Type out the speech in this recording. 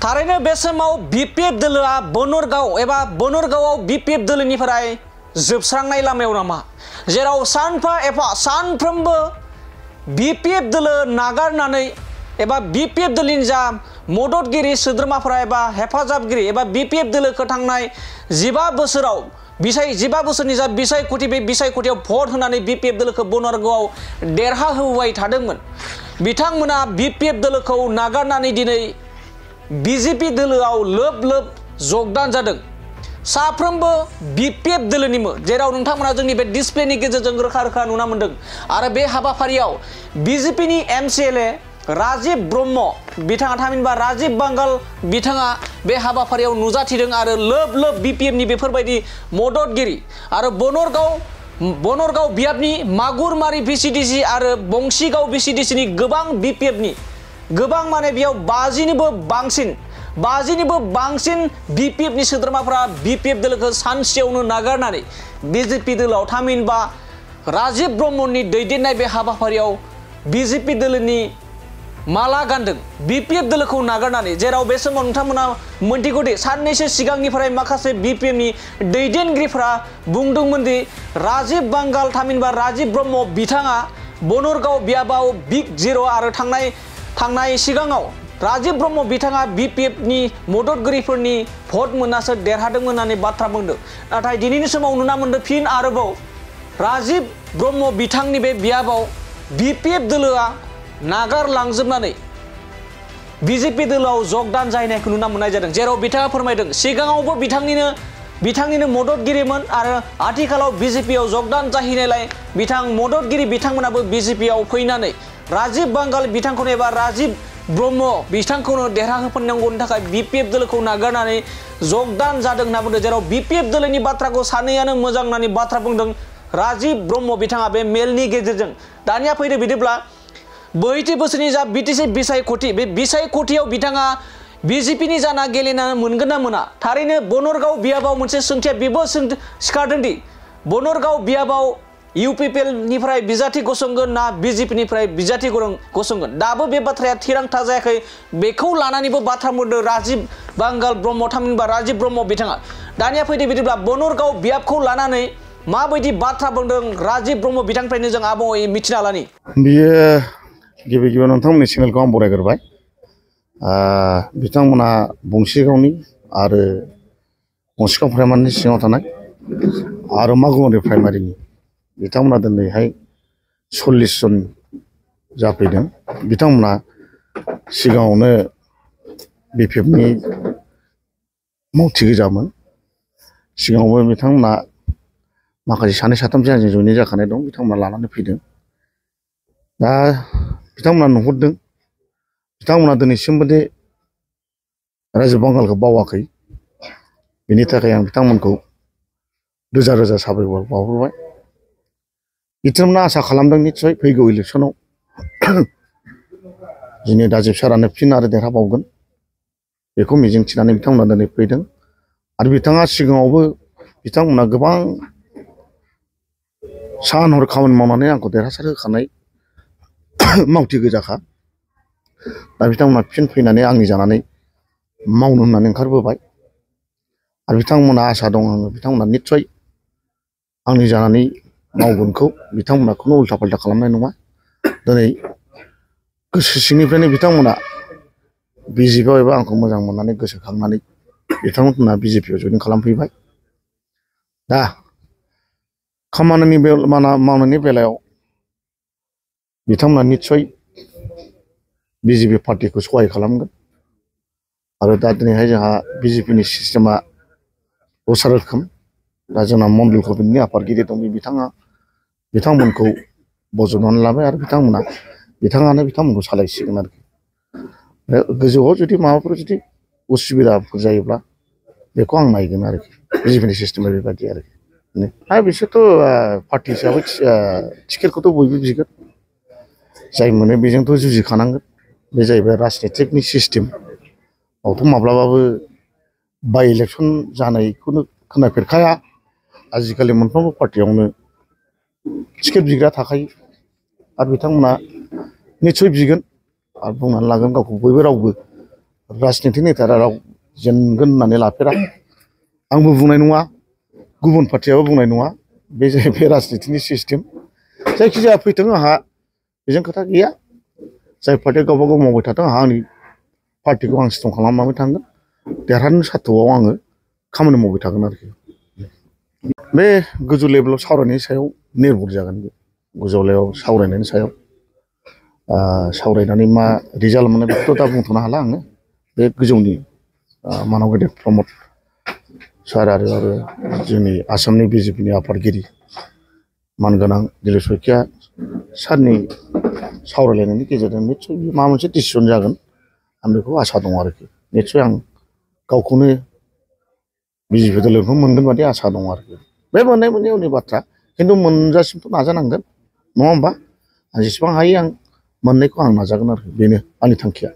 थारैनो बे समाव बीपीएफ दोलोआ बनरगाव एबा बनरगावआव बीपीएफ दोलोनिफ्राय जोबस्रांनाय लामायाव नामा, जेराव सानफा एफा सानफ्रोमबो बीपीएफ दोलो नागारनानै एबा बीपीएफ दोलोनि जा मददगिरि सोद्रोमाफोरा एबा हेफाजाबगिरि एबा बीपीएफ दोलोखौ थांनाय 15 बोसोराव जिबा बोसोरनि जा बिसायख'थि बे बिसायख'थियाव भट होनानै बीपीएफ दोलोखौ बनरगावआव देरहाहोबाय थादोंमोन। बिथांमोना बीपीएफ दोलोखौ नागारनानै दिनै बीजेपी दोलोआव लोब लोब जगदान जादों। साफ्रोमबो बीपीएफ दोलोनिमो, जेराव नोंथांमोना जोंनि बे डिसप्लेनि गेजेरजों रोखा रोखा नुना मोन्दों। आरो बे हाबाफारियाव बीजेपीनि एमसीएलए राजीव ब्रह्म बिथाङा थामहिनबा राजीव बांगाल बिथाङा बे हाबाफारियाव नुजाथिदों आरो लोब लोब बीपीएफनि बेफोरबायदि मददगिरि आरो बनरगाव बियाबनि मागुरमारि भिसिडिसि आरो बंशीगाव भिसिडिसिनि गोबां बीपीएफनि गोबां माने बेयाव 50निबो बांसिन बीपीएफनि सोद्रोमाफोरा बीपीएफ दोलोखौ सानसेयावनो नागारनानै बीजेपी दोलोआव थामहिनबा राजीव ब्रह्मनि दैदेननाय बे हाबाफारियाव बीजेपी दोलोनि माला गानदों बीपीएफ दोलोखौ नागारनानै। जेराव बे समाव नोंथांमोना मोनथिगौदि साननैसो सिगांनिफ्राय माखासे बीपीएफनि दैदेनगिरिफोरा बुंदोंमोन दि राजीव बांगाल थामहिनबा राजीव ब्रह्म बिथाङा बनरगाव बियाबाव बिग जिर' आरो थांनाय सिगाङाव राजीव ब्रह्म बिथाङा बीपीएफनि मददगिरिफोरनि भट मोननासो देरहादोंमोन होननानै बाथ्रा बुंदों। नाथाय दिनैनि समाव नुना मोन्दों फिन आरोबाव राजीव ब्रह्म बिथांनि बे बियाबाव बीपीएफ दोलोआ नागारलांजोबनानै बीजेपी दोलोआव जगदान जाहैनायखौ नुना मोननाय जादों। जेराव बिथाङा फोरमायदों सिगाङावबो बिथांनिनो मददगिरिमोन आरो आथिखालाव बीजेपीआव जगदान जाहैनायलाय मददगिरि बिथांमोनाबो बीजेपीआव फैनानै राजीव बांगाल बिथांखौनो एबा राजीव ब्रह्म बिथांखौनो देरहाहोफिननांगौनि थाखाय बीपीएफ दोलोखौ नागारनानै जगदान जादों होनना बुंदों। जेराव बीपीएफ दोलोनि बाथ्राखौ सानैयानो मोजां होननानै बाथ्रा बुंदों राजीव ब्रह्म बिथाङा बे मेलनि गेजेरजों। दानिया फैदो बिदिब्ला 42 बोसोरनि जा बिटिसि बिसायख'थि बे बिसायख'थियाव बिथाङा बीजेपीनि जाना गेलेनो मोनगोन ना मोना। थारैनो बनरगाव बियाबाव मोनसे सोंथिया बेबो सिखारदों दि बनरगाव बियाबाव इउपिपिएलनिफ्राय बिजाथि गसंगोन ना बीजेपीनिफ्राय बिजाथि गसंगोन। दाबो बे बाथ्राया थिरांथा जायाखै। बेखौ लानानैबो बाथ्रा बुंदों राजीव बांगाल ब्रह्म थामहिनबा राजीव ब्रह्म बिथाङा। दानिया फैदो बिदिब्ला बनरगाव बियाबखौ लानानै माबायदि बाथ्रा बुंदों राजीव ब्रह्म बिथांनिफ्रायनो जों आबुङै मिथिना लानि। बियो गिबियाव नोंथांमोननि चेनेलखौ आं बरायग्रोबाय। बिथांमोना बंशीगावनि आरो बंशीगाव प्राइमारिनि सिङाव थानाय आरो मागुमारि प्राइमारिनि बिथांमोना दिनैहाय 40 जन जाफैदों। बिथांमोना सिगाङावनो बीपीएफनि मावथि गोजामोन। सिगाङावबो बिथांमोना माखासे सानै साथाम जोंजों जयेन जाखानाय दं, बिथांमोना लानानै फैदों। दा बिथांमोना नुहुरदों बिथांमोना दिनैसिमबो दे राजीव बांगालखौ बावाखै। बेनि थाखाय आं बिथांमोनखौ रोजा रोजा साबायखर बावहरबाय। बिथांमोना आसा खालामदों निस्सय फैगौ इलेक्सनाव जोंनि राजीव सारानो फिन आरो देरहाबावगोन बेखौ मिजिंथिनानै बिथांमोना दिनै फैदों। आरो बिथाङा सिगाङावबो बिथांमोना गोबां सान हर खामानि मावनानै आंखौ देरहासार होखानाय मावथि गोजाखा। दा बिथांमोना फिन फैनानै आंनि जानानै मावनो होननानै ओंखारबोबाय। आरो बिथांमोना आसा दं आङो बिथांमोना निस्सय आंनि जानानै मावगोनखौ बिथांमोना खुनु उल्था फाल्था खालामनाय नङा। दिनै गोसो सिंनिफ्रायनो बिथांमोना बिजेपिआव एबा आंखौ मोजां मोननानै गोसोखांनानै बिथांमोना बिजेपिआव जयेन खालामफैबाय। दा खामानिनि मावनायनि बेलायाव बिथांमोना निस्सय बिजेपि पार्टिखौ सहाय खालामगोन। आरो दा दिनैहाय जोंहा बिजेपिनि सिस्टेमा दस्रा रोखोम। दा जोंना मण्डल कमिटिनि आफादगिरि दं, बिथांमोनखौ बजबनानै लाबाय आरो बिथाङानो बिथांमोनखौ सालायसिगोन आरोखि। गोजौआव जुदि माबाफोर जुदि उसुबिदाफोर जायोब्ला बेखौ आं नायगोन आरोखि। बिजेपिनि सिस्टेमा बेबायदि आरोखि। आरो बिसोरथ' पार्टि हिसाबै टिकेटखौथ' बयबो बिगोन, जाय मोनो बेजोंथ' जुजिखानांगोन। बे जाहैबाय राजनितिकनि सिस्टेम। बावथ' माब्लाबाबो बाइ इलेक्सन जानायखौनो खोनाफेरखाया। आजिखालि मोनफ्रोमबो पार्टियावनो टिकेट बिग्रा थाखायो आरो बिथांमोना निस्सय बिगोन आरो बुंनानै लागोन गावखौ बयबो रावबो राजनिति नेतारा राव जेनगोन होननानै लाफेरा आंबो बुंनाय नङा गुबुन पार्टियाबो बुंनाय नङा बे जाहैबाय राजनितिनि सिस्टेम जायखिजाया फैथों आंहा बेजों खोथा गैया जाय पार्टिया गावबा गाव मावबाय थाथों आंहा आंनि पार्टिखौ आं स्ट्रं खालामलांबाय थागोन देरहानो सार्थ'आव आङो खामानि मावबाय थागोन आरोखि बे गोजौ लेभेलाव सावरायनायनि सायाव निर्भर जागोन बे गोजौ लेभेलाव सावरायनायनि सायाव सावरायनानै मा रिजाल्ट मोनो बेखौथ' दा बुंथ'नो हाला आङो बे गोजौनि मानाव गेदेर प्रमद सार आरो जोंनि आसामनि बिजेपिनि आफादगिरि मानगोनां दिलीप शइकिया सारनि सावरायलायनायनि गेजेरजों निस्सय माबा मोनसे डिसिसन जागोन आं बेखौ आसा दं आरोखि निस्सय आं गावखौनो बिजेपि दोलोखौ मोनगोन बादि आसा दं आरोखि बे मोननाय मोनैनि बाथ्रा खिन्थु मोनजासिमथ' नाजानांगोन नङा होमबा आं जेसेबां हायो आं मोननायखौ आं नाजागोन आरोखि बेनो आंनि थांखिया